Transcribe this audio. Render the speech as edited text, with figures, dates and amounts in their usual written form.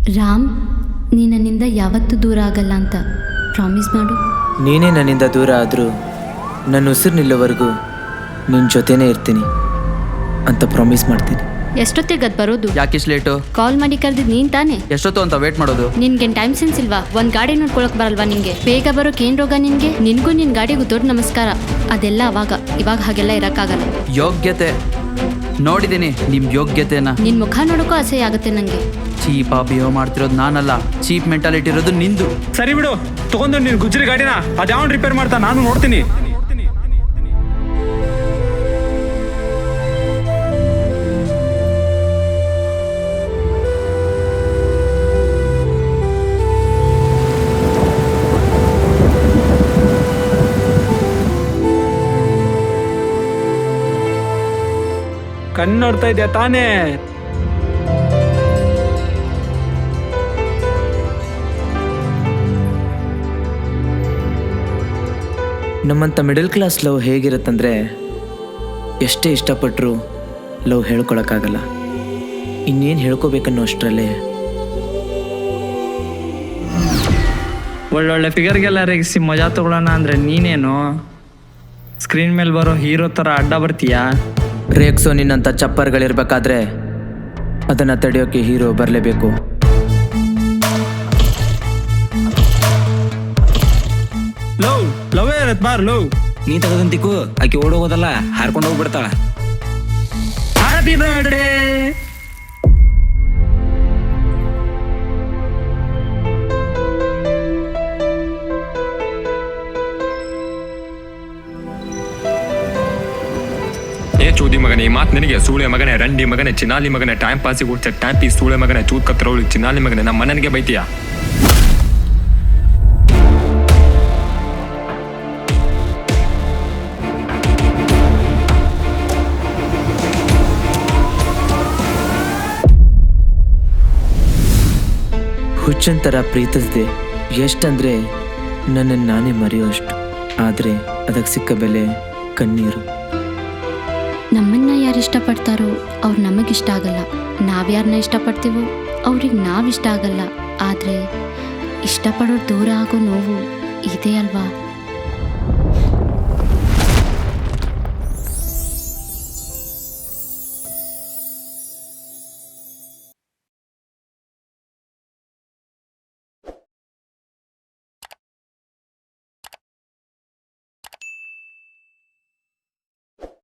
ರಾಮ್, ನೀ ನನ್ನಿಂದ ಯಾವತ್ತೂ ದೂರ ಆಗಲ್ಲ ಅಂತ ಪ್ರಾಮಿಸ್ ಮಾಡು. ನೀನೇ ನನ್ನಿಂದ ದೂರ ಆದರೂ ನನ್ನ ಉಸಿರು ನಿಲ್ಲೋವರೆಗೂ ನಿನ್ನ ಜೊತೆನೇ ಇರ್ತೀನಿ ಅಂತ ಪ್ರಾಮಿಸ್ ಮಾಡ್ತೀನಿ. ಎಷ್ಟೊತ್ತಿಗೆ ಅದು ಬರೋದು? ಯಾಕಿಷ್ಟು ಲೇಟು? ಕಾಲ್ ಮಾಡಿ ಕರೆದಿದ್ದು ನೀನ್ ತಾನೇ? ಎಷ್ಟೊತ್ತು ಅಂತ ವೇಟ್ ಮಾಡೋದು? ನಿನ್ಗೇನು ಟೈಮ್ ಸೆನ್ಸ್ ಇಲ್ವಾ? ಒಂದು ಗಾಡಿ ನೋಡ್ಕೊಳಕ್ ಬರಲ್ವಾ ನಿನ್ಗೆ? ಬೇಗ ಬರೋಕೆ ಏನು ರೋಗ ನಿನ್ಗೆ? ನಿನ್ಗೂ ನಿನ್ನ ಗಾಡಿಗೂ ದೊಡ್ಡ ನಮಸ್ಕಾರ. ಅದೆಲ್ಲ ಇವಾಗ ಹಾಗೆಲ್ಲ ಇರೋಕ್ಕಾಗಲ್ಲ. ಯೋಗ್ಯತೆ ನೋಡಿದ್ದೀನಿ, ನಿಮ್ಮ ಯೋಗ್ಯತೆನ. ನಿನ್ನ ಮುಖ ನೋಡೋಕ್ಕೂ ಅಸಹ್ಯ ಆಗುತ್ತೆ ನನಗೆ. ಚೀಪಾ ಬಿಹೇವ್ ಮಾಡ್ತಿರೋದು ನಾನಲ್ಲ, ಚೀಪ್ ಮೆಂಟಾಲಿಟಿ ಇರೋದು ನಿಂದು. ಸರಿ ಬಿಡು, ತಗೊಂಡು ನೀನು ಗುಜ್ರಿ ಗಾಡಿನ ಅದ್ಯಾವನ್ ರಿಪೇರ್ ಮಾಡ್ತಾ ನಾನು ನೋಡ್ತೀನಿ. ಕಣ್ಣು ನೋಡ್ತಾ ಇದೆಯಾ ತಾನೇ? ನಮ್ಮಂಥ ಮಿಡಲ್ ಕ್ಲಾಸ್ ಲವ್ ಹೇಗಿರುತ್ತಂದರೆ ಎಷ್ಟೇ ಇಷ್ಟಪಟ್ಟರೂ ಲವ್ ಹೇಳ್ಕೊಳಕ್ಕಾಗಲ್ಲ. ಇನ್ನೇನು ಹೇಳ್ಕೋಬೇಕನ್ನೋ ಅಷ್ಟರಲ್ಲೇ ಒಳ್ಳೊಳ್ಳೆ ಫಿಗರ್ಗೆಲ್ಲ ರೇಗಿಸಿ ಮಜಾ ತಗೊಳ್ಳೋಣ ಅಂದರೆ ನೀನೇನು ಸ್ಕ್ರೀನ್ ಮೇಲೆ ಬರೋ ಹೀರೋ ಥರ ಅಡ್ಡ ಬರ್ತೀಯಾ? ರೇಕ್ಸೋ ನಿನ್ನಂಥ ಚಪ್ಪರ್ಗಳಿರ್ಬೇಕಾದ್ರೆ ಅದನ್ನು ತಡೆಯೋಕ್ಕೆ ಹೀರೋ ಬರಲೇಬೇಕು. ಲವ್ ಲವೇ ಇರತ್ ಬಾರ್ ಲವ್. ನೀ ತಗದಂತಿಕು ಆಕೆ ಓಡೋಗೋದಲ್ಲ, ಹಾರ್ಕೊಂಡು ಹೋಗ್ಬಿಡ್ತಾಳ. Happy birthday. ಚೂದಿ ಮಗನೇ, ಈ ಮಾತು ನಿನಗೆ? ಸೂಳೆ ಮಗನೇ, ರಂಡಿ ಮಗನೇ, ಚಿನಾಲಿ ಮಗನೇ, ಟೈಮ್ ಪಾಸಿಗೆ ಹುಡ್ಚ ಟೈಮ್ ಪೀಸ್ ಸೂಳೆ ಮಗನೇ, ಚೂತ್ ಕತ್ರವಳಿ ಚಿನಾಲಿ ಮಗನೇ, ನಮ್ಮ ಮನೆಗೆ ಬೈತೀಯಾ? ಹುಚ್ಚಂತರ ಪ್ರೀತಿಸಿದೆ ಎಷ್ಟಂದರೆ ನನ್ನನ್ನು ನಾನೇ ಮರೆಯೋಷ್ಟು. ಆದರೆ ಅದಕ್ಕೆ ಸಿಕ್ಕ ಬೆಲೆ ಕಣ್ಣೀರು. ನಮ್ಮನ್ನ ಯಾರು ಇಷ್ಟಪಡ್ತಾರೋ ಅವ್ರು ನಮಗಿಷ್ಟ ಆಗಲ್ಲ. ನಾವ್ಯಾರನ್ನ ಇಷ್ಟಪಡ್ತೀವೋ ಅವ್ರಿಗೆ ನಾವಿಷ್ಟ ಆಗಲ್ಲ. ಆದರೆ ಇಷ್ಟಪಡೋರು ದೂರ ಆಗೋ ನೋವು ಇದೆ ಅಲ್ವಾ?